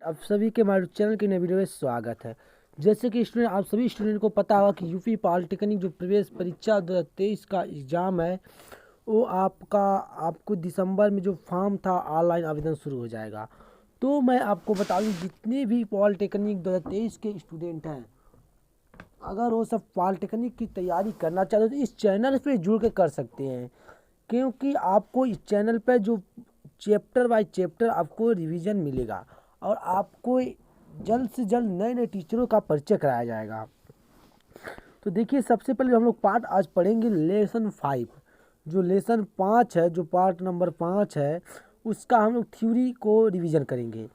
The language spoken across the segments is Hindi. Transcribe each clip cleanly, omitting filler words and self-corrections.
आप सभी के हमारे चैनल के नए वीडियो में स्वागत है। जैसे कि स्टूडेंट आप सभी स्टूडेंट को पता होगा कि यूपी पॉलिटेक्निक जो प्रवेश परीक्षा 2023 का एग्ज़ाम है वो आपको दिसंबर में जो फॉर्म था ऑनलाइन आवेदन शुरू हो जाएगा। तो मैं आपको बता दूं जितने भी पॉलिटेक्निक 2023 के स्टूडेंट हैं, अगर वो सब पॉलिटेक्निक की तैयारी करना चाहते हो तो इस चैनल पे जुड़ के कर सकते हैं, क्योंकि आपको इस चैनल पे जो चैप्टर बाय चैप्टर आपको रिवीजन मिलेगा और आपको जल्द से जल्द नए नए टीचरों का परिचय कराया जाएगा। तो देखिए, सबसे पहले हम लोग पार्ट आज पढ़ेंगे लेसन 5। जो लेसन 5 है, जो पार्ट नंबर 5 है, उसका हम लोग थ्योरी को रिवीजन करेंगे।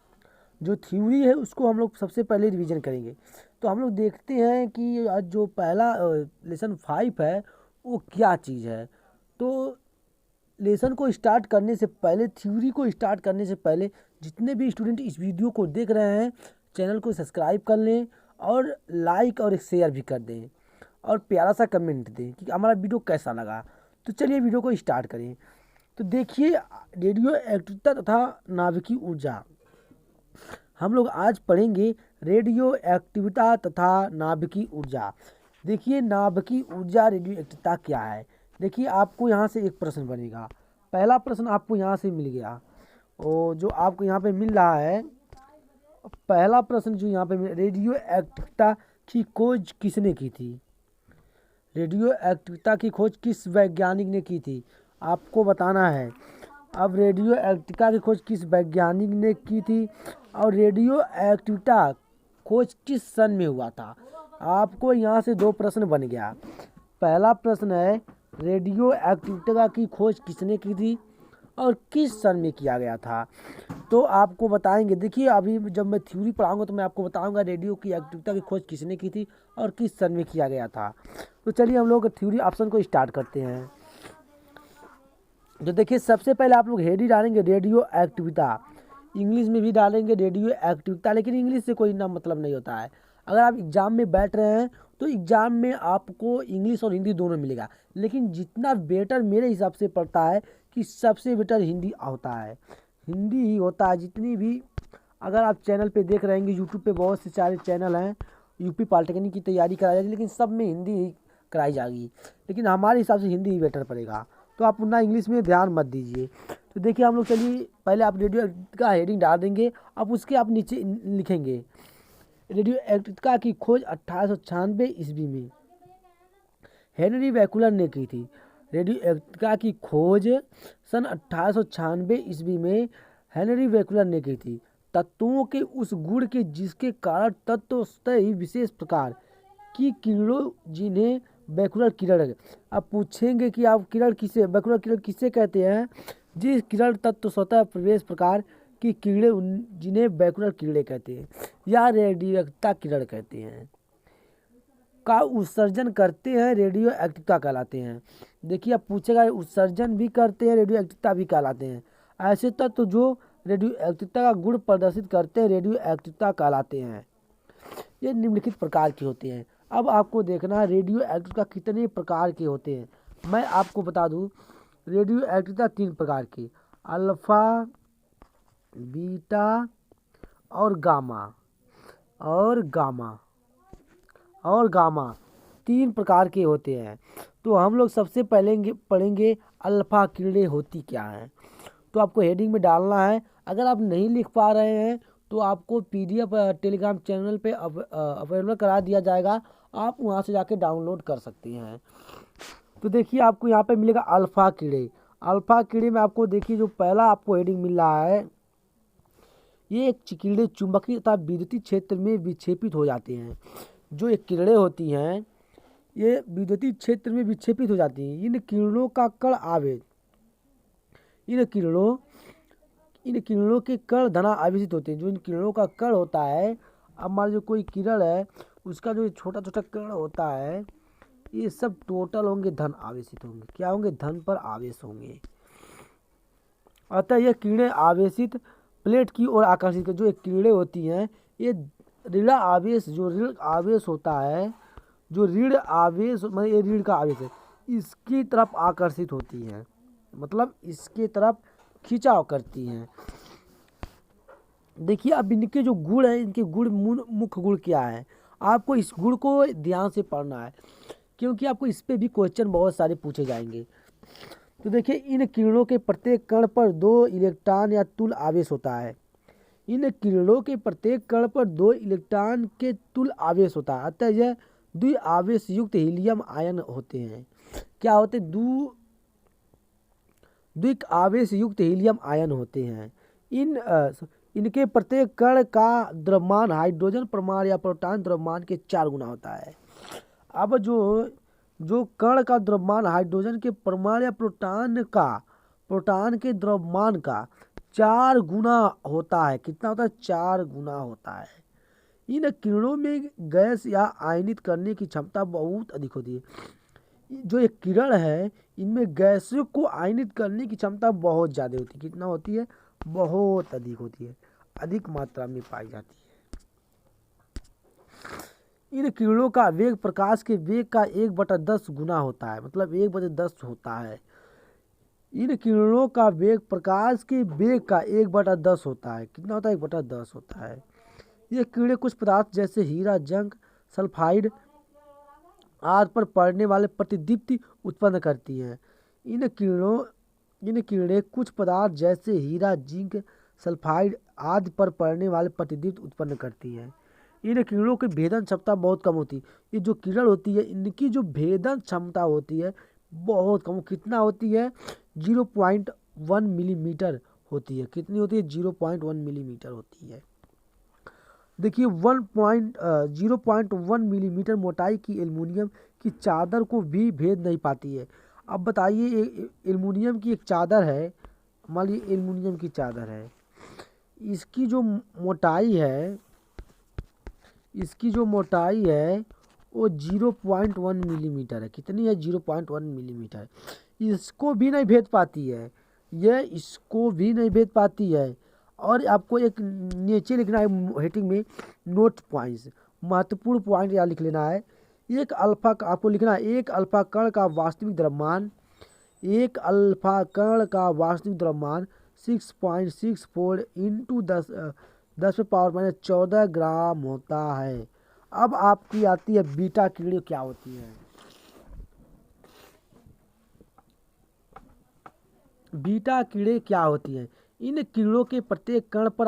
जो थ्योरी है उसको हम लोग सबसे पहले रिवीजन करेंगे। तो हम लोग देखते हैं कि आज जो पहला लेसन 5 है वो क्या चीज़ है। तो लेसन को स्टार्ट करने से पहले, थ्योरी को स्टार्ट करने से पहले, जितने भी स्टूडेंट इस वीडियो को देख रहे हैं चैनल को सब्सक्राइब कर लें और लाइक और एक शेयर भी कर दें और प्यारा सा कमेंट दें कि हमारा वीडियो कैसा लगा। तो चलिए वीडियो को स्टार्ट करें। तो देखिए, रेडियो एक्टिविटी तथा नाभिकीय ऊर्जा हम लोग आज पढ़ेंगे। रेडियो एक्टिविटी तथा नाभिकीय ऊर्जा। देखिए, नाभिकीय ऊर्जा रेडियो एक्टिविटी क्या है। देखिए, आपको यहाँ से एक प्रश्न बनेगा। पहला प्रश्न आपको यहाँ से मिल गया, और जो आपको यहाँ पे मिल रहा है पहला प्रश्न जो यहाँ पे रेडियो एक्टिविटी की खोज किसने की थी। रेडियो एक्टिविटी की खोज किस वैज्ञानिक ने की थी, आपको बताना है। अब रेडियो एक्टिविटी की खोज किस वैज्ञानिक ने की थी और रेडियो एक्टिविटी खोज किस सन में हुआ था। आपको यहाँ से दो प्रश्न बन गया। पहला प्रश्न है रेडियो एक्टिविटी की खोज किसने की थी और किस सन में किया गया था। तो आपको बताएंगे। देखिए, अभी जब मैं थ्योरी पढ़ाऊंगा तो मैं आपको बताऊंगा रेडियो की एक्टिविटी की खोज किसने की थी और किस सन में किया गया था। तो चलिए हम लोग थ्योरी ऑप्शन को स्टार्ट करते हैं। तो देखिए, सबसे पहले आप लोग हेड ही डालेंगे रेडियो एक्टिविटी। इंग्लिश में भी डालेंगे रेडियो एक्टिविटी, लेकिन इंग्लिश से कोई ना मतलब नहीं होता है। अगर आप एग्ज़ाम में बैठ रहे हैं तो एग्ज़ाम में आपको इंग्लिश और हिंदी दोनों मिलेगा, लेकिन जितना बेटर मेरे हिसाब से पड़ता है कि सबसे बेटर हिंदी होता है, हिंदी ही होता है। जितनी भी अगर आप चैनल पे देख रहे हैं, यूट्यूब पे बहुत से सारे चैनल हैं यूपी पॉलिटेक्निक की तैयारी कराई जाएगी, लेकिन सब में हिंदी ही कराई जाएगी, लेकिन हमारे हिसाब से हिंदी ही बेटर पड़ेगा। तो आप उतना इंग्लिश में ध्यान मत दीजिए। तो देखिए, हम लोग चलिए पहले आप रेडियो का हेडिंग डाल देंगे, अब उसके आप नीचे लिखेंगे रेडियो एक्टिविटी की खोज 1896 ईस्वी में हेनरी बैकुलर ने की थी। रेडियो एक्टिविटी की खोज सन 1896 ईस्वी में हेनरी बैकुलर ने की थी। तत्वों के उस गुण के जिसके कारण तत्व स्वतः ही विशेष प्रकार की किरणों, जिन्हें बैकुलर किरण। अब पूछेंगे कि आप बैकुलर किरण किसे कहते हैं। जिस किरण तत्व स्वतः प्रवेश प्रकार की किरणें, जिन्हें बैकुलर किरणें कहते हैं या रेडियोएक्टिव किरण कहते हैं, का उत्सर्जन करते हैं, रेडियो एक्टिविटी कहलाते हैं। देखिए, अब पूछेगा उत्सर्जन भी करते हैं, रेडियो एक्टिविटी भी कहलाते हैं। ऐसे तत्व जो रेडियो एक्टिविटी का गुण प्रदर्शित करते हैं, रेडियो एक्टिविटी कहलाते हैं। ये निम्नलिखित प्रकार के होते हैं। अब आपको देखना है रेडियो एक्टिविटी कितने प्रकार के होते हैं। मैं आपको बता दूं, रेडियो एक्टिविटी 3 प्रकार की, अल्फा, बीटा और गामा 3 प्रकार के होते हैं। तो हम लोग सबसे पहले पढ़ेंगे अल्फा किरणें होती क्या हैं। तो आपको हेडिंग में डालना है। अगर आप नहीं लिख पा रहे हैं तो आपको PDF टेलीग्राम चैनल पे अवेलेबल करा दिया जाएगा, आप वहां से जाके डाउनलोड कर सकते हैं। तो देखिए, आपको यहाँ पे मिलेगा अल्फा किरणें। अल्फा किरणें में आपको देखिए, जो पहला आपको हेडिंग मिल रहा है, ये किरणें चुंबकीय तथा विद्युतीय क्षेत्र में विक्षेपित हो जाते हैं। जो ये किरणें होती हैं ये विद्युतीय क्षेत्र में विक्षेपित हो जाती हैं। इन किरणों का कण आवेश, इन किरणों के कण धना आवेशित होते हैं। जो इन किरणों का कण होता है, अब मान लीजिए कोई किरण है, उसका जो छोटा छोटा कण होता है, ये सब टोटल होंगे धन आवेशित होंगे। क्या होंगे? धन पर आवेश होंगे। अतः ये किरणें आवेशित प्लेट की ओर आकर्षित कर, जो एक किरणें होती हैं ये ऋण आवेश, जो ऋण आवेश होता है, जो ऋण आवेश मतलब ये ऋण का आवेश है, इसकी तरफ आकर्षित होती हैं, मतलब इसके तरफ खिंचाव करती हैं। देखिए अब इनके जो गुण हैं, इनके गुण मुख्य गुण क्या है, आपको इस गुण को ध्यान से पढ़ना है, क्योंकि आपको इस पे भी क्वेश्चन बहुत सारे पूछे जाएंगे। तो देखिए इन किरणों के प्रत्येक कण पर 2 इलेक्ट्रॉन या तुल्य आवेश होता है। इन किरणों के प्रत्येक कण पर 2 इलेक्ट्रॉन के तुल्य आवेश होता है, अतः यह द्वि आवेश युक्त हीलियम आयन होते हैं। क्या होते हैं? द्विक आवेश युक्त हीलियम आयन होते हैं। इनके प्रत्येक कण का द्रव्यमान हाइड्रोजन परमाणु या प्रोटॉन द्रव्यमान के 4 गुना होता है। अब जो कण का द्रव्यमान हाइड्रोजन के परमाणु या प्रोटॉन के द्रव्यमान का 4 गुना होता है। कितना होता है? 4 गुना होता है। इन किरणों में गैस या आयनित करने की क्षमता बहुत अधिक होती है। जो एक किरण है, इनमें गैसों को आयनित करने की क्षमता बहुत ज़्यादा होती है। कितना होती है? बहुत अधिक होती है, अधिक मात्रा में पाई जाती है। इन किरणों का वेग प्रकाश के वेग का 1/10 गुना होता है, मतलब 1/10 होता है। इन किरणों का वेग प्रकाश के वेग का 1/10 होता है। कितना होता है? 1/10 होता है। ये किरणें कुछ पदार्थ जैसे हीरा, जंग, सल्फाइड आदि पर पड़ने वाले प्रतिदीप्ति उत्पन्न करती हैं। इन किरणें कुछ पदार्थ जैसे हीरा, जिंक, सल्फाइड आदि पर पड़ने वाले प्रतिदीप्ति उत्पन्न करती हैं। इन किरणों की भेदन क्षमता बहुत कम होती है। ये जो किरण होती है, इनकी जो भेदन क्षमता होती है बहुत कम। कितना होती है? 0.1 मिलीमीटर होती है। कितनी होती है? 0.1 मिलीमीटर होती है। देखिए 0.1 मिलीमीटर मोटाई की एल्युमिनियम की चादर को भी भेद नहीं पाती है। अब बताइए, एल्युमिनियम की एक चादर है, मान लीजिए एल्युमिनियम की चादर है, इसकी जो मोटाई है वो 0.1 मिलीमीटर है। कितनी है? 0.1 मिलीमीटर। इसको भी नहीं भेद पाती है, यह इसको भी नहीं भेद पाती है। और आपको एक नीचे लिखना है हेडिंग में नोट पॉइंट्स, महत्वपूर्ण पॉइंट यहाँ लिख लेना है। एक अल्फा का आपको लिखना है, एक अल्फा कण का वास्तविक द्रव्यमान 6.64 इंटू 10⁻14 ग्राम होता है। अब आपकी आती है बीटा किरणें क्या होती है। बीटा किरणें क्या होती हैं? इन किरणों के प्रत्येक कण पर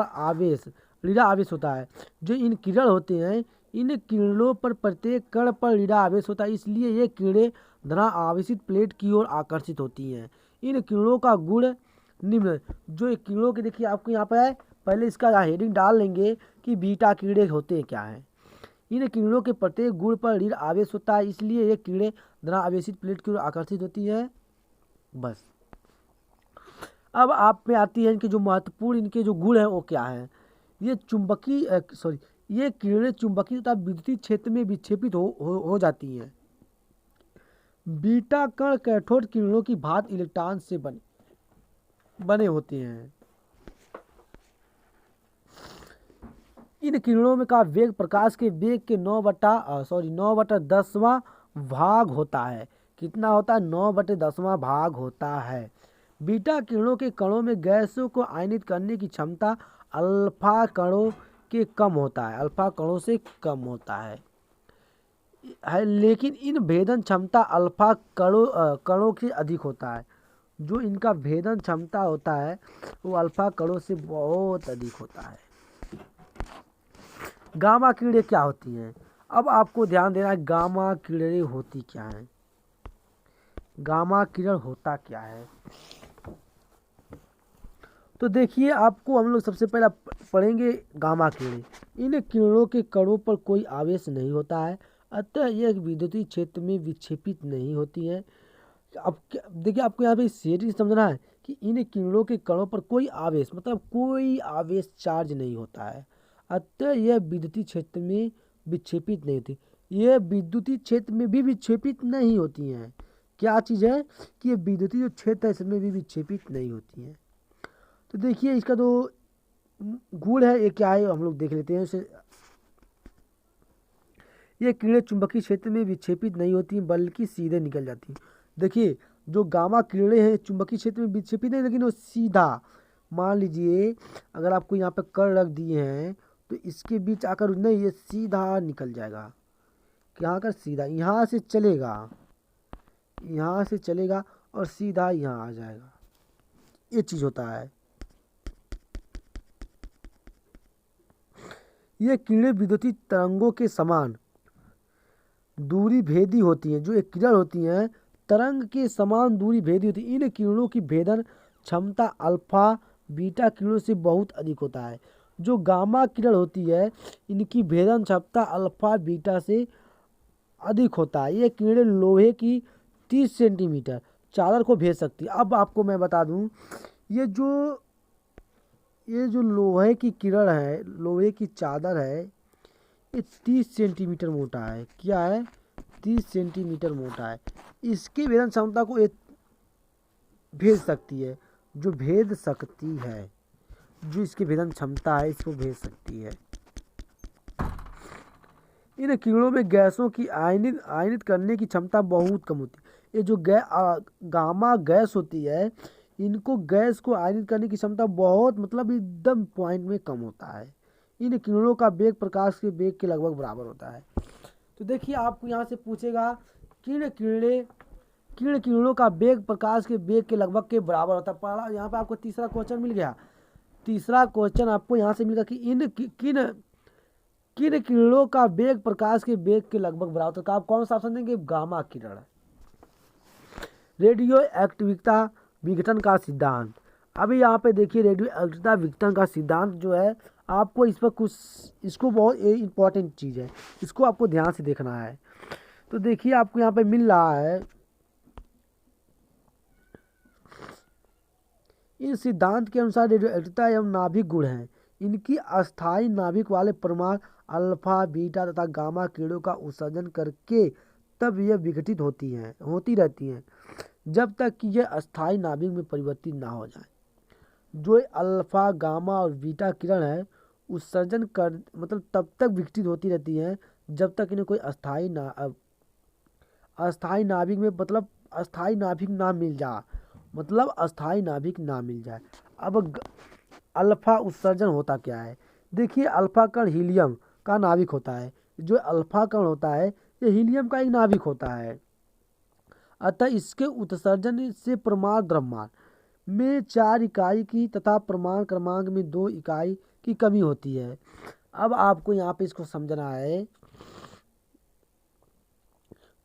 ऋण आवेश होता है। जो इन किरण होते हैं, इन किरणों पर प्रत्येक कण पर ऋण आवेश होता है, इसलिए ये किरणें धनावेशित प्लेट की ओर आकर्षित होती हैं। इन किरणों का गुण निम्न। जो एक किरणों के देखिए आपको यहाँ पर है, पहले इसका हेडिंग डाल लेंगे कि बीटा किरणें होते क्या हैं। इन किरणों के प्रत्येक गुण पर ऋण आवेश होता है, इसलिए ये किरणें धनावेशित प्लेट की ओर आकर्षित होती है। बस। अब आप में आती है इनके जो महत्वपूर्ण इनके जो गुण हैं वो क्या हैं। ये ये किरणें चुंबकीय तथा विद्युतीय क्षेत्र में विक्षेपित हो जाती हैं। बीटा कण कैथोड किरणों की भांति इलेक्ट्रॉन से बने होते हैं। इन किरणों में का वेग प्रकाश के वेग के 9/10वां भाग होता है। कितना होता है? 9/10वां भाग होता है। बीटा किरणों के कणों में गैसों को आयनित करने की क्षमता अल्फा कणों से कम होता है, लेकिन इन भेदन क्षमता अल्फा कणों की अधिक होता है। जो इनका भेदन क्षमता होता है वो अल्फा कणों से बहुत अधिक होता है। गामा किरणें क्या होती हैं? अब आपको ध्यान देना है, गामा किरणें होती क्या हैं। गामा किरण होता क्या है? तो देखिए, आपको हम लोग सबसे पहले पढ़ेंगे गामा किरणें। इन किरणों के कणों पर कोई आवेश नहीं होता है, अतः यह विद्युतीय क्षेत्र में विक्षेपित नहीं होती है। अब देखिए, आपको यहाँ पे सेटिंग समझना है कि इन किरणों के कणों पर कोई आवेश, मतलब कोई आवेश चार्ज नहीं होता है, अतः यह विद्युतीय क्षेत्र में विक्षेपित नहीं होती। यह विद्युतीय क्षेत्र में भी विक्षेपित नहीं होती हैं। क्या चीज़ है कि ये विद्युतीय जो क्षेत्र है इसमें भी विक्षेपित नहीं होती हैं। तो देखिए इसका जो गुण है ये क्या है हम लोग देख लेते हैं इसे। ये किरणें चुंबकीय क्षेत्र में विक्षेपित नहीं होती बल्कि सीधे निकल जाती हैं। देखिए जो गामा किरणें हैं चुंबकीय क्षेत्र में विक्षेपित नहीं, लेकिन वो सीधा मान लीजिए अगर आपको यहाँ पे कर रख दिए हैं तो इसके बीच आकर नहीं, ये सीधा निकल जाएगा, यहाँ कर सीधा यहाँ से चलेगा, यहाँ से चलेगा और सीधा यहाँ आ जाएगा। ये चीज़ होता है। ये किरणें विद्युतीय तरंगों के समान दूरी भेदी होती हैं। जो एक किरण होती हैं तरंग के समान दूरी भेदी होती है। इन किरणों की भेदन क्षमता अल्फा बीटा किरणों से बहुत अधिक होता है। जो गामा किरण होती है इनकी भेदन क्षमता अल्फा बीटा से अधिक होता है। ये किरणें लोहे की 30 सेंटीमीटर चादर को भेद सकती है। अब आपको मैं बता दूं, ये जो लोहे की किरण है, लोहे की चादर है, ये 30 सेंटीमीटर मोटा है। क्या है? 30 सेंटीमीटर मोटा है। इसकी भेदन क्षमता को ये भेद सकती है, जो भेद सकती है, जो इसकी भेदन क्षमता है इसको भेद सकती है। इन किरणों में गैसों की आयनित करने की क्षमता बहुत कम होती है। ये जो गामा गैस होती है, इनको गैस को आयनित करने की क्षमता बहुत मतलब एकदम पॉइंट में कम होता है। इन किरणों का वेग प्रकाश के वेग के लगभग बराबर होता है। तो देखिए आपको यहाँ से पूछेगा किरण किरणों का वेग प्रकाश के वेग के लगभग के बराबर होता है। पहला यहाँ पे आपको तीसरा क्वेश्चन मिल गया। तीसरा क्वेश्चन आपको यहाँ से मिलेगा कि किन किरणों का वेग प्रकाश के वेग के लगभग बराबर होता है। आप कौन सा ऑप्शन देंगे? गामा किरण। रेडियो एक्टिविता विघटन का सिद्धांत। अभी यहाँ पे देखिए रेडियो एक्टिविता विघटन का सिद्धांत जो है, आपको इस पर कुछ, इसको बहुत इम्पोर्टेंट चीज़ है, इसको आपको ध्यान से देखना है। तो देखिए आपको यहाँ पे मिल रहा है, इन सिद्धांत के अनुसार रेडियो एक्टिविता एवं नाभिक गुण हैं। इनकी अस्थायी नाभिक वाले परमाणु अल्फा बीटा तथा गामा किरणों का उत्सर्जन करके तब यह विघटित होती रहती हैं जब तक कि यह अस्थायी नाभिक में परिवर्तित ना हो जाए। जो अल्फा गामा और बीटा किरण है उत्सर्जन कर मतलब तब तक विघटित होती रहती हैं जब तक इन्हें कोई अस्थायी नाभिक में मतलब अस्थायी नाभिक ना मिल जाए। अब अल्फा उत्सर्जन होता क्या है? देखिए अल्फा कण हीलियम का नाभिक होता है। जो अल्फा कण होता है ये हीलियम का एक नाभिक होता है। अतः इसके उत्सर्जन से परमाणु द्रव्यमान में 4 इकाई की तथा परमाणु क्रमांक में 2 इकाई की कमी होती है। अब आपको यहाँ पे इसको समझना है,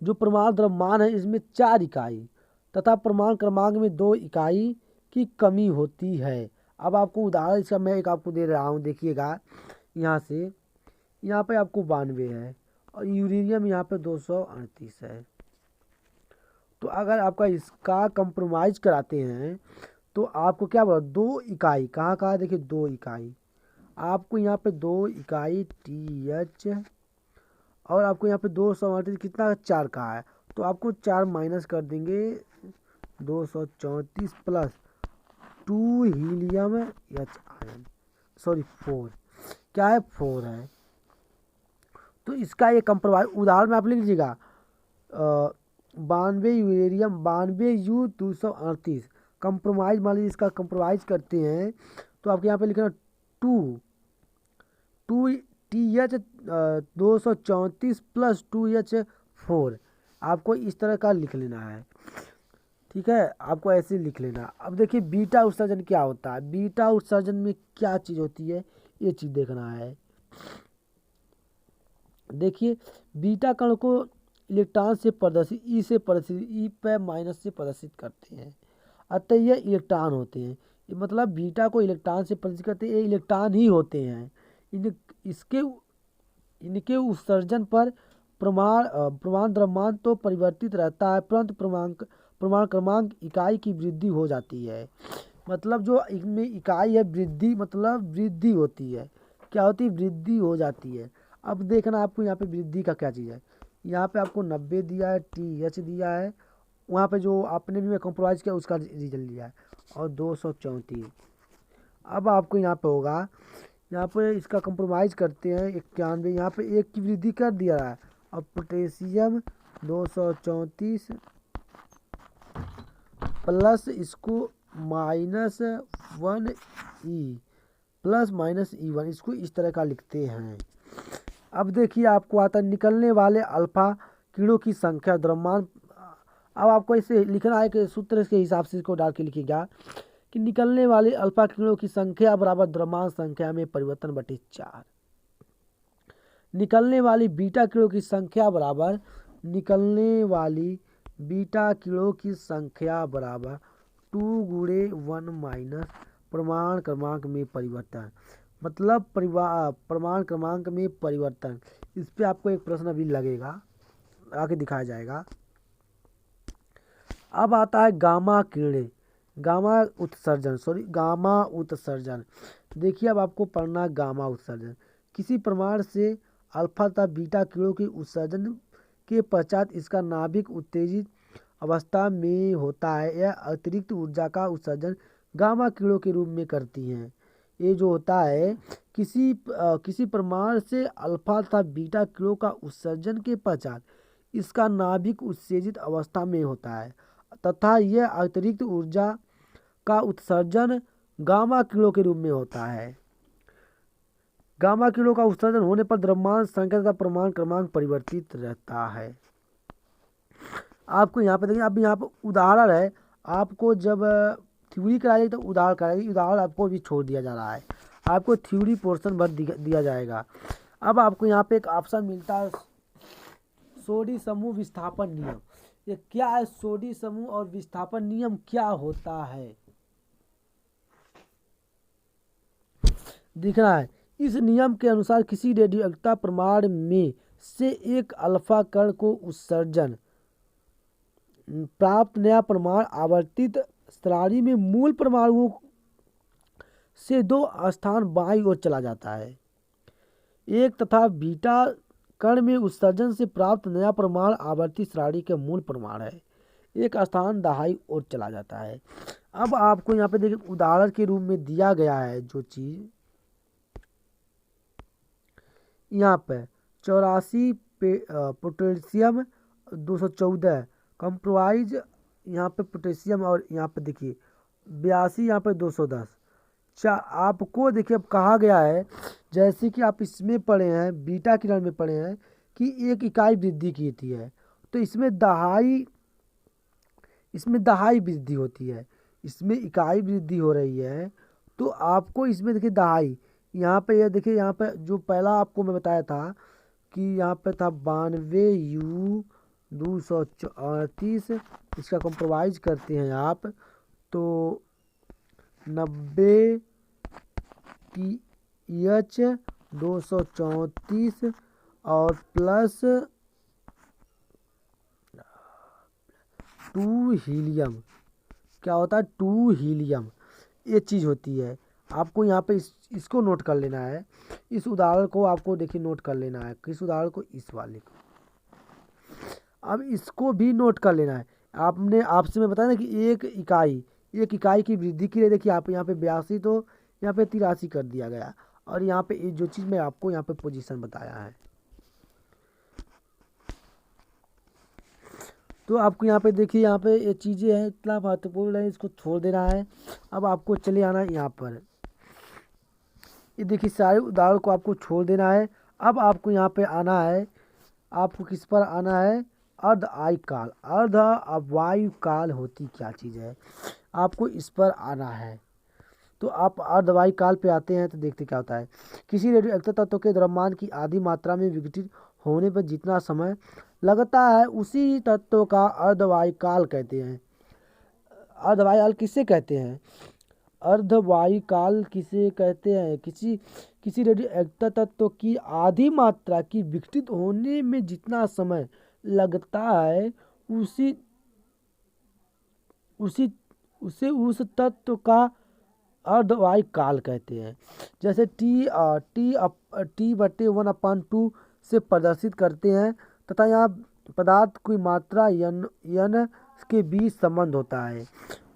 जो परमाणु द्रव्यमान है इसमें 4 इकाई तथा परमाणु क्रमांक में 2 इकाई की कमी होती है। अब आपको उदाहरण इसका मैं एक आपको दे रहा हूँ, देखिएगा यहाँ पे आपको 92 है और यूरेनियम यहाँ पे 238 है। तो अगर आपका इसका कंप्रोमाइज कराते हैं तो आपको क्या बोला, 2 इकाई कहाँ देखिए 2 इकाई आपको यहाँ पे 2 इकाई TH और आपको यहाँ पे 238 कितना 4 का है, तो आपको 4 माइनस कर देंगे 234 प्लस 2 हीलियम H आयन 4 क्या है 4 है। तो इसका ये कंप्रोमाइज उदाहरण में आप लिख लीजिएगा 92 यूरेनियम 92 U238 कंप्रोमाइज, मान लीजिए इसका कंप्रोमाइज करते हैं तो आपके यहाँ पे लिखना 2 TH 234 प्लस 2H4 आपको इस तरह का लिख लेना है। ठीक है, आपको ऐसे लिख लेना। अब देखिए बीटा उत्सर्जन क्या होता है। बीटा उत्सर्जन में क्या चीज़ होती है ये चीज़ देखना है। देखिए बीटा कण को इलेक्ट्रॉन से प्रदर्शित ई पे माइनस से प्रदर्शित करते हैं, अतः ये इलेक्ट्रॉन होते हैं। मतलब बीटा को इलेक्ट्रॉन से प्रदर्शित करते हैं, ये इलेक्ट्रॉन ही होते हैं। इनके उत्सर्जन पर परमाणु द्रव्यमान तो परिवर्तित रहता है परंतु परमाणु क्रमांक इकाई की वृद्धि हो जाती है। मतलब जो इनमें इकाई है वृद्धि, मतलब वृद्धि होती है। क्या होती है? वृद्धि हो जाती है। अब देखना आपको यहाँ पे वृद्धि का क्या चीज़ है। यहाँ पे आपको 90 दिया है, TH दिया है, वहाँ पे जो आपने भी कंप्रोमाइज़ किया उसका रिजल्ट दिया है और 234। अब आपको यहाँ पे होगा, यहाँ पे इसका कंप्रोमाइज़ करते हैं 91, यहाँ पे 1 की वृद्धि कर दिया है और पोटेशियम 234 प्लस इसको -1E प्लस -E1, इसको इस तरह का लिखते हैं। अब देखिए आपको आता है निकलने वाले अल्फा किरणों की संख्या द्रव्यमान। अब आपको इसे लिखना है कि सूत्र के हिसाब से इसको डाल के लिखिएगा कि निकलने वाले अल्फा किरणों की संख्या बराबर द्रव्यमान संख्या में परिवर्तन बटे 4। निकलने वाली बीटा किरणों की संख्या बराबर निकलने वाली बीटा किरणों की संख्या बराबर 2 गुणे 1 माइनस प्रमाण क्रमांक में परिवर्तन, मतलब प्रमाण क्रमांक में परिवर्तन। इस पे आपको एक प्रश्न अभी लगेगा, आगे दिखाया जाएगा। अब आता है गामा किरणें, गामा उत्सर्जन। देखिए अब आपको पढ़ना गामा उत्सर्जन। किसी प्रमाण से अल्फा तथा बीटा किरणों के उत्सर्जन के पश्चात इसका नाभिक उत्तेजित अवस्था में होता है। यह अतिरिक्त ऊर्जा का उत्सर्जन गामा किरणों के रूप में करती हैं। ये जो होता है किसी प्रमाण से अल्फा तथा बीटा किरणों का उत्सर्जन के पश्चात इसका नाभिक उत्तेजित अवस्था में होता है तथा यह अतिरिक्त ऊर्जा का उत्सर्जन गामा किरणों के रूप में होता है। गामा किरणों का उत्सर्जन होने पर द्रव्यमान संख्या तथा प्रमाण क्रमांक परिवर्तित रहता है। आपको यहाँ पे देखिए, अब यहाँ पर उदाहरण है। आपको जब थ्योरी कराएगी तो उदाहरण कराएगी, उदाहरण आपको भी छोड़ दिया जा रहा है, आपको थ्योरी पोर्शन भर दिया जाएगा। अब आपको यहाँ पे एक ऑप्शन मिलता है सोडी समूह विस्थापन नियम। ये क्या है? सोडी समूह और विस्थापन नियम क्या होता है दिखना है। इस नियम के अनुसार किसी रेडियोएक्टिव प्रमाण में से एक अल्फा कण को उत्सर्जन प्राप्त नया प्रमाण आवर्तित श्रेणी में मूल परमाणुओं से 2 स्थान बाईं ओर चला जाता है। एक तथा बीटा कण में उत्सर्जन से प्राप्त नया परमाणु आवर्तित श्रेणी के मूल परमाणु है, 1 स्थान दाहिनी ओर चला जाता है। अब आपको यहाँ पे देखिए उदाहरण के रूप में दिया गया है जो चीज यहाँ पे 84 पोटेशियम 214 कंप्रोमाइज यहाँ पे पोटेशियम, और यहाँ पे देखिए 82 यहाँ पे 210। आपको देखिए अब कहा गया है, जैसे कि आप इसमें पढ़े हैं, बीटा किरण में पढ़े हैं कि 1 इकाई वृद्धि की थी है, तो इसमें दहाई वृद्धि होती है, इसमें इकाई वृद्धि हो रही है। तो आपको इसमें देखिए दहाई, यहाँ पे ये देखिए, यहाँ पे जो पहला आपको मैं बताया था कि यहाँ पे था 92U 238, इसका कंप्रोमाइज करते हैं आप तो 90TH 234 और प्लस 2 हीलियम। क्या होता है? 2 हीलियम, ये चीज़ होती है। आपको यहाँ पे इसको नोट कर लेना है, इस उदाहरण को आपको देखिए नोट कर लेना है। किस उदाहरण को? इस वाले को। अब इसको भी नोट कर लेना है। आपसे मैं बताया ना कि एक इकाई की वृद्धि के लिए देखिए आप यहाँ पे 82 तो यहाँ पे 83 कर दिया गया, और यहाँ पे जो चीज़ मैं आपको यहाँ पे पोजीशन बताया है, तो आपको यहाँ पे देखिए, यहाँ पे ये चीज़ें हैं, इतना महत्वपूर्ण है, इसको छोड़ देना है। अब आपको चले आना है यहाँ पर, ये देखिए सारे उदाहरण को आपको छोड़ देना है। अब आपको यहाँ पे आना है, आपको किस पर आना है? अर्ध आयकाल। अर्ध अवायु होती क्या चीज़ है, आपको इस पर आना है। तो आप अर्धवायुकाल पे आते हैं तो देखते क्या होता है। किसी रेडियोएक्टिव तत्व के द्रव्यमान की आधी मात्रा में विघटित होने पर जितना समय लगता है उसी तत्व का अर्धवायुकाल कहते हैं। अर्धवायुकाल किसे कहते हैं? अर्धवायुकाल किसे कहते हैं? किसी रेडियोएक्टिव तत्व की आधी मात्रा की विघटित होने में जितना समय लगता है उसे उस तत्व का अर्धवायुकाल कहते हैं। जैसे T/1/2 से प्रदर्शित करते हैं तथा यहाँ पदार्थ की मात्रा यन के बीच संबंध होता है।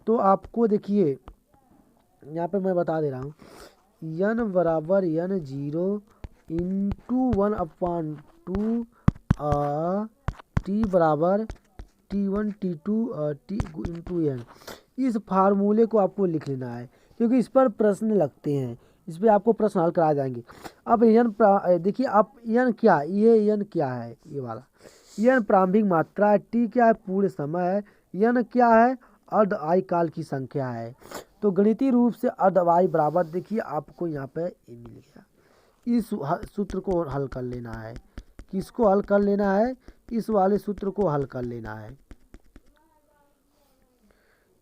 तो आपको देखिए यहाँ पे मैं बता दे रहा हूँ, n बराबर n0 इंटू 1/2 T बराबर T1 T2 T into n। इस फार्मूले को आपको लिख लेना है, क्योंकि इस पर प्रश्न लगते हैं, इस पे आपको प्रश्न हल कराए जाएंगे। अब देखिए आप एन क्या, ये एन क्या है, ये वाला एन प्रारंभिक मात्रा है, टी क्या है, पूर्ण समय है, एन क्या है, अर्ध आयु काल की संख्या है। तो गणितीय रूप से अर्ध आयु बराबर, देखिए आपको यहाँ पे ये मिल गया। इस सूत्र को हल कर लेना है, किसको हल कर लेना है, इस वाले सूत्र को हल कर लेना है,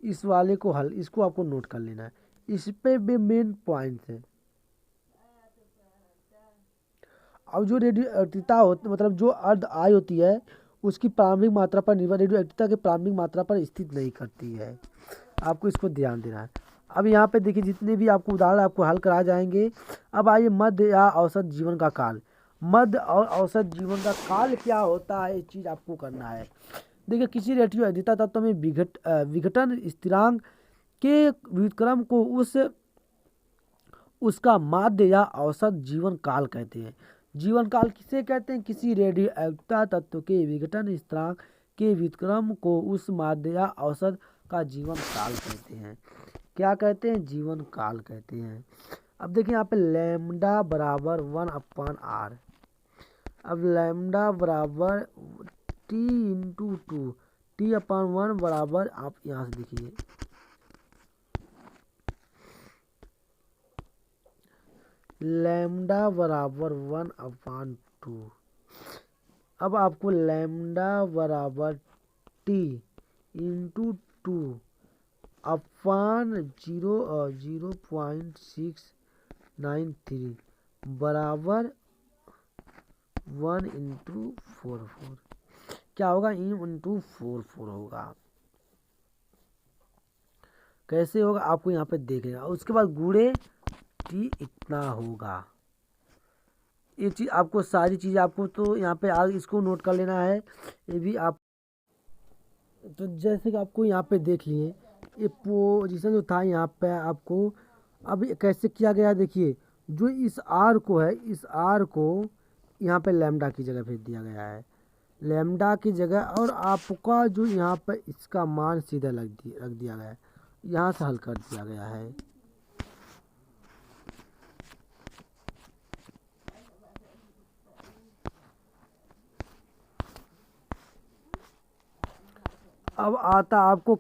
इस वाले को हल, इसको आपको नोट कर लेना है। इस पे भी मेन पॉइंट है। अब जो रेडियो एक्टिवता होती, मतलब जो अर्ध आय होती है, उसकी प्रारंभिक मात्रा पर निर्भर, रेडियो एक्टिवता की प्रारंभिक मात्रा पर स्थित नहीं करती है, आपको इसको ध्यान देना है। अब यहाँ पे देखिए जितने भी आपको उदाहरण आपको हल कराए जाएंगे। अब आइए मध्य या औसत जीवन का काल। मध्य और औसत जीवन का काल क्या होता है, ये चीज़ आपको करना है। देखिए किसी रेडियो एक्टिवता तत्व में विघटन स्थिरांक के व्युत्क्रम को उसका माध्य या औसत जीवन काल कहते हैं। जीवन काल किसे कहते हैं, किसी रेडियो एक्टिवता तत्व के विघटन स्थिरांक के व्युत्क्रम को उस माध्य या औसत का जीवन काल कहते हैं। क्या कहते हैं, जीवन काल कहते हैं। अब देखिए यहाँ पे लैम्डा बराबर 1/r। अब लैम्डा बराबर t/2, t/1 बराबर, आप यहाँ से देखिए लैम्डा बराबर 1/2। अब आपको लैम्डा बराबर t/2 अपान 0.693 बराबर 1/44 क्या होगा, E/44 होगा। कैसे होगा आपको यहाँ पे देख लेना। उसके बाद गुणे टी इतना होगा। ये चीज़ आपको, सारी चीज़ आपको तो यहाँ पे आगे इसको नोट कर लेना है, ये भी आप। तो जैसे कि आपको यहाँ पे देख लिए, ये पोजीशन जो था यहाँ पे आपको, अब कैसे किया गया, देखिए जो इस आर को है, इस आर को यहाँ पे लैम्डा की जगह भेज दिया गया है, लैम्डा की जगह, और आपका जो यहाँ पे इसका मान सीधा रख दिया गया है, यहाँ से हल कर दिया गया है। अब आता आपको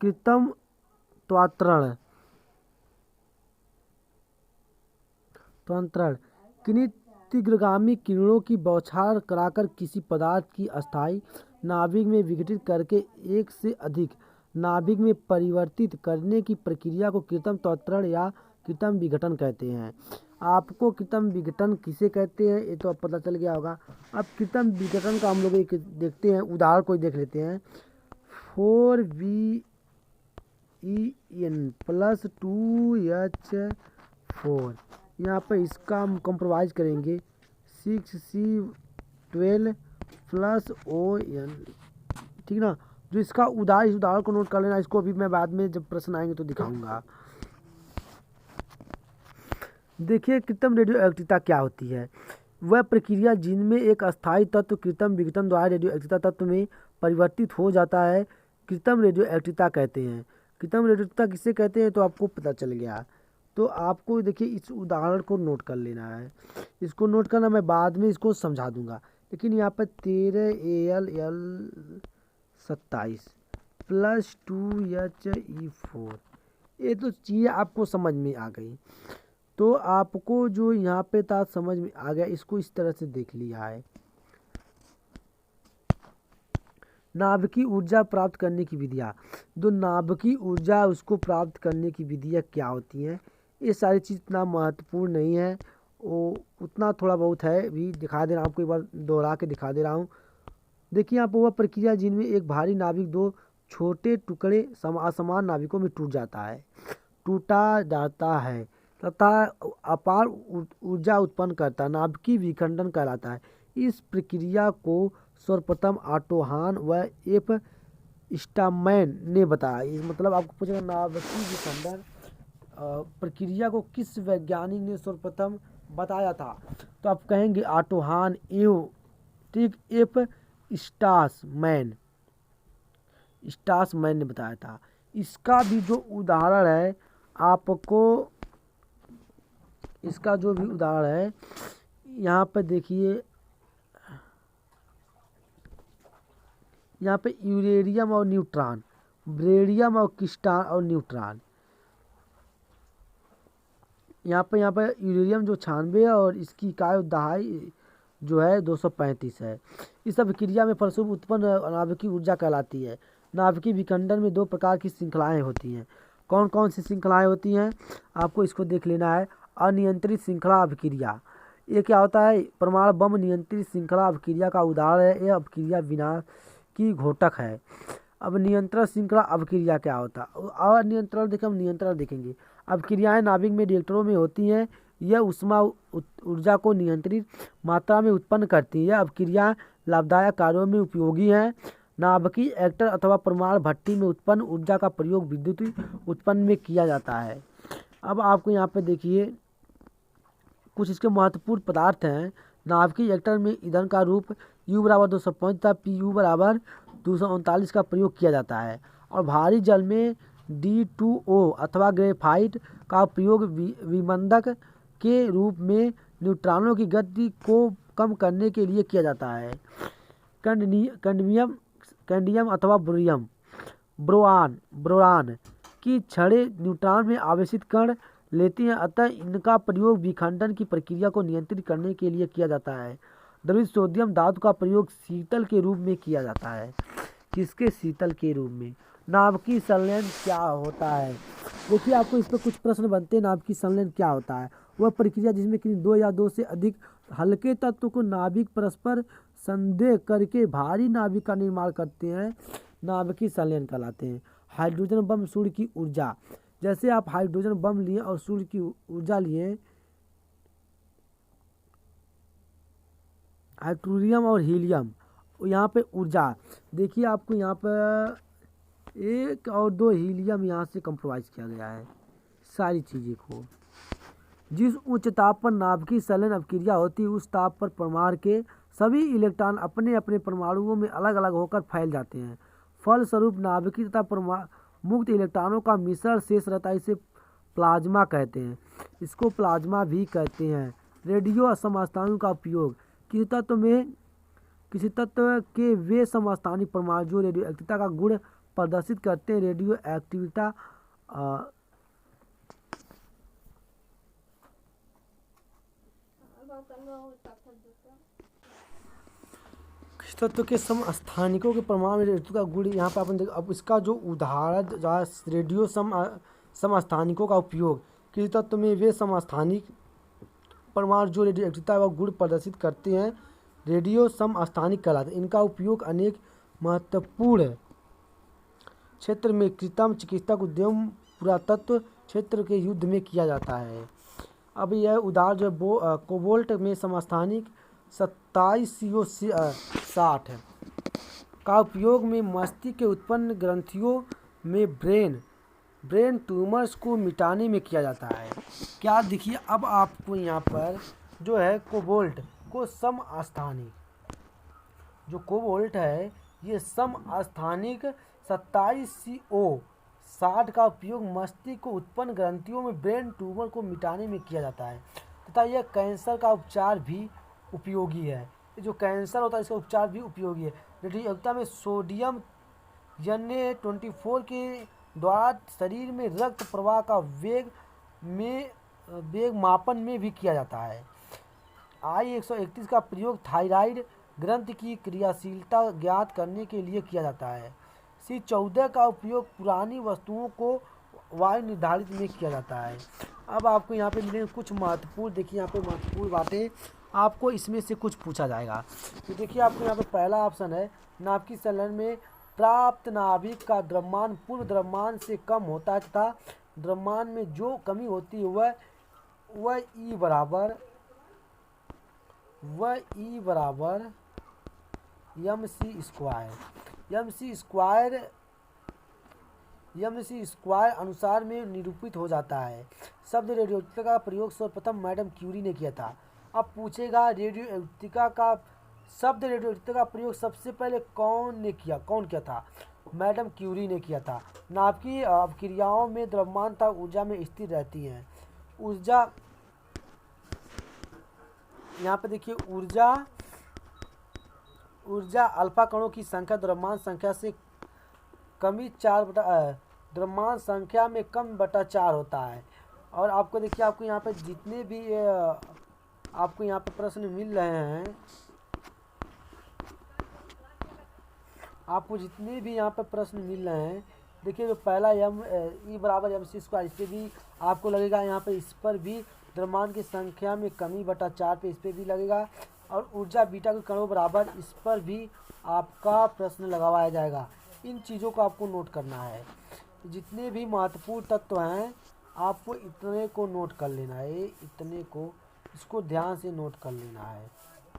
कृत्रिम त्वरण। किन्हीं तीव्रगामी किरणों की बौछार कराकर किसी पदार्थ की अस्थायी नाभिक में विघटित करके एक से अधिक नाभिक में परिवर्तित करने की प्रक्रिया को कृत्रिम त्वरण या कृत्रिम विघटन कहते हैं। आपको कृत्रिम विघटन किसे कहते हैं ये तो अब पता चल गया होगा। अब कृत्रिम विघटन का हम लोग एक देखते हैं, उदाहरण कोई देख लेते हैं। 4VEn+2H4, यहाँ पर इसका हम कंप्रोमाइज़ करेंगे 6C12+ON, ठीक ना। जो इसका इस उदाहरण को नोट कर लेना, इसको अभी मैं बाद में जब प्रश्न आएंगे तो दिखाऊंगा। देखिए कृत्रिम रेडियो एक्टिवता क्या होती है, वह प्रक्रिया जिनमें एक अस्थायी तत्व कृत्रिम विघटन द्वारा रेडियो एक्टिवता तत्व में परिवर्तित हो जाता है, कृत्रिम रेडियो एक्टिवता कहते हैं। कृत्रिम रेडियो एक्टिवता किसे कहते हैं तो आपको पता चल गया। तो आपको देखिए इस उदाहरण को नोट कर लेना है, इसको नोट करना, मैं बाद में इसको समझा दूंगा। लेकिन यहाँ पर 13Al+2HE4, ये तो चीज़ें आपको समझ में आ गई। तो आपको जो यहाँ पे था समझ में आ गया, इसको इस तरह से देख लिया है। नाभिकीय ऊर्जा प्राप्त करने की विधियाँ, जो नाभिकीय ऊर्जा उसको प्राप्त करने की विधियाँ क्या होती हैं, ये सारी चीज़ इतना महत्वपूर्ण नहीं है, वो उतना थोड़ा बहुत है, भी दिखा दे रहा हूँ आपको, एक बार दोहरा के दिखा दे रहा हूँ। देखिए यहाँ पर वह प्रक्रिया जिनमें एक भारी नाभिक दो छोटे टुकड़े असमान नाभिकों में टूटा जाता है तथा अपार ऊर्जा उत्पन्न करता है, नाभिकीय विखंडन कहलाता है। इस प्रक्रिया को सर्वप्रथम ऑटो हान व एफ स्टामैन ने बताया। मतलब आपको पूछेगा नाभिकीय विखंडन प्रक्रिया को किस वैज्ञानिक ने सर्वप्रथम बताया था, तो आप कहेंगे ऑटो हान एफ स्टासमैन ने बताया था। इसका भी जो उदाहरण है आपको, इसका जो भी उदाहरण है यहाँ पर देखिए, यहाँ पे यूरेनियम और न्यूट्रॉन, बेरिलियम और क्रिस्टल और न्यूट्रॉन। यहाँ पे यूरेनियम जो 96 है और इसकी इकाई दहाई जो है 235 है। इस अभिक्रिया में फलस्वरूप उत्पन्न नाभिकीय ऊर्जा कहलाती है। नाभिकीय विखंडन में दो प्रकार की श्रृंखलाएं होती हैं। कौन कौन सी श्रृंखलाएं होती हैं आपको इसको देख लेना है। अनियंत्रित श्रृंखला अभिक्रिया, ये क्या होता है? परमाणु बम नियंत्रित श्रृंखला अभिक्रिया का उदाहरण है। यह अभिक्रिया विनाश की घोटक है। अब नियंत्रण श्रृंखला अभिक्रिया क्या होता है? अनियंत्रण देखें, हम नियंत्रण देखेंगे। अभिक्रियाएं नाभिक में रिएक्टरों में होती हैं। यह ऊष्मा ऊर्जा को नियंत्रित मात्रा में उत्पन्न करती है। यह अभिक्रियाएं लाभदायक कार्यों में उपयोगी हैं। नाभिकीय रिएक्टर अथवा परमाणु भट्टी में उत्पन्न ऊर्जा का प्रयोग विद्युत उत्पन्न में किया जाता है। अब आपको यहाँ पे देखिए कुछ इसके महत्वपूर्ण पदार्थ हैं। नाभिकीय रिएक्टर में ईंधन का रूप U बराबर 205 तथा PU बराबर 239 का प्रयोग किया जाता है। और भारी जल में D2O अथवा ग्रेफाइट का प्रयोग विमंदक के रूप में न्यूट्रॉनों की गति को कम करने के लिए किया जाता है। कैडमियम अथवा बोरान की छड़ें न्यूट्रॉन में आवेशित कण लेती हैं, अतः इनका प्रयोग विखंडन की प्रक्रिया को नियंत्रित करने के लिए किया जाता है। द्रवित सोडियम धातु का प्रयोग शीतल के रूप में किया जाता है। किसके? शीतल के रूप में। नाभिकीय संलयन क्या होता है? देखिए आपको इस पर कुछ प्रश्न बनते हैं। नाभिकीय संलयन क्या होता है? वह प्रक्रिया जिसमें कि दो या दो से अधिक हल्के तत्व को नाभिक परस्पर संदेह करके भारी नाभिक का निर्माण करते हैं, नाभिकीय संलयन कहलाते हैं। हाइड्रोजन बम सूर्य की ऊर्जा, जैसे आप हाइड्रोजन बम लिए और सूर्य की ऊर्जा लिए, हाइड्रोनियम और हीलियम, यहाँ पे ऊर्जा देखिए आपको यहाँ पर 1 और 2 हीलियम यहाँ से कंप्रोमाइज किया गया है सारी चीज़ें को। जिस उच्च ताप पर नाभिकीय संलयन अभिक्रिया होती है उस ताप पर परमाणु के सभी इलेक्ट्रॉन अपने अपने परमाणुओं में अलग अलग होकर फैल जाते हैं। फलस्वरूप नाभिकीय तथा मुक्त इलेक्ट्रॉनों का मिश्रण शेष रहता है। इसे प्लाज्मा कहते हैं। इसको प्लाज्मा भी कहते हैं। रेडियो समस्थानिकों का उपयोग, किसी तत्व के वे समस्थानिक परमाणु जो रेडियो एक्टिविटी का गुण प्रदर्शित करते हैं, रेडियो एक्टिविटी तत्व के समस्थानिकों के परमाणु रेडियो का गुण, यहाँ पर अपन देख। अब इसका जो उदाहरण रेडियो समस्थानिकों का उपयोग, किसी तत्व में वे समस्थानिक परमाणु जो रेडियो एक्टिविटी का गुण प्रदर्शित करते हैं, रेडियो समस्थानिक कहलाते हैं। इनका उपयोग अनेक महत्वपूर्ण क्षेत्र में कृत्रिम चिकित्सक उद्यम पुरातत्व क्षेत्र के युद्ध में किया जाता है। अब यह उदाहरण जो कोबाल्ट में समस्थानिक 27CO60 का उपयोग में मस्तिष्क के उत्पन्न ग्रंथियों में ब्रेन ट्यूमर्स को मिटाने में किया जाता है। क्या देखिए अब आपको यहाँ पर जो है कोबाल्ट को समस्थानिक, जो कोबाल्ट है ये समस्थानिक 27CO60 का उपयोग मस्तिष्क को उत्पन्न ग्रंथियों में ब्रेन ट्यूमर को मिटाने में किया जाता है तथा यह कैंसर का उपचार भी उपयोगी है। जो कैंसर होता है इसका उपचार भी उपयोगी है। रेडियोधर्मिता में सोडियम Na-24 के द्वारा शरीर में रक्त प्रवाह का वेग मापन में भी किया जाता है। I-131 का प्रयोग थायराइड ग्रंथि की क्रियाशीलता ज्ञात करने के लिए किया जाता है। C-14 का उपयोग पुरानी वस्तुओं को वायु निर्धारित में किया जाता है। अब आपको यहाँ पे मिलेंगे कुछ महत्वपूर्ण, देखिए यहाँ पे महत्वपूर्ण बातें आपको इसमें से कुछ पूछा जाएगा। तो देखिए आपको यहाँ पे पहला ऑप्शन है, नाभिकीय संलयन में प्राप्त नाभिक का द्रव्यमान पूर्व द्रव्यमान से कम होता है तथा द्रव्यमान में जो कमी होती है वह E बराबर mc स्क्वायर अनुसार में निरूपित हो जाता है। शब्द रेडियोधर्मिता का प्रयोग सर्वप्रथम मैडम क्यूरी ने किया था। अब पूछेगा रेडियोधर्मिता का शब्द रेडियोधर्मिता का प्रयोग सबसे पहले कौन किया था? मैडम क्यूरी ने किया था। नाभिकीय अवक्रियाओं में द्रव्यमानता ऊर्जा में स्थिर रहती हैं। ऊर्जा, यहाँ पे देखिए ऊर्जा अल्फा कणों की संख्या द्रव्यमान संख्या से कमी द्रव्यमान संख्या में कम बटा 4 होता है। और आपको देखिए, आपको यहाँ पे जितने भी आपको यहाँ पे प्रश्न मिल रहे हैं, आपको जितने भी यहाँ पे प्रश्न मिल रहे हैं, देखिए जो पहला E बराबर mc², इस पर भी आपको लगेगा, यहाँ पे इस पर भी द्रव्यमान की संख्या में कमी बटा 4 पे इस पर भी लगेगा। और ऊर्जा बीटा के कणों बराबर, इस पर भी आपका प्रश्न लगवाया जाएगा। इन चीज़ों को आपको नोट करना है। जितने भी महत्वपूर्ण तत्व हैं आपको इतने को नोट कर लेना है, इतने को, इसको ध्यान से नोट कर लेना है।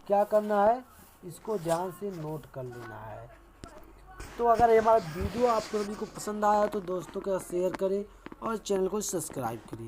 क्या करना है, इसको ध्यान से नोट कर लेना है। तो अगर ये हमारा वीडियो आप सभी को पसंद आया तो दोस्तों के साथ शेयर करें और चैनल को सब्सक्राइब करें।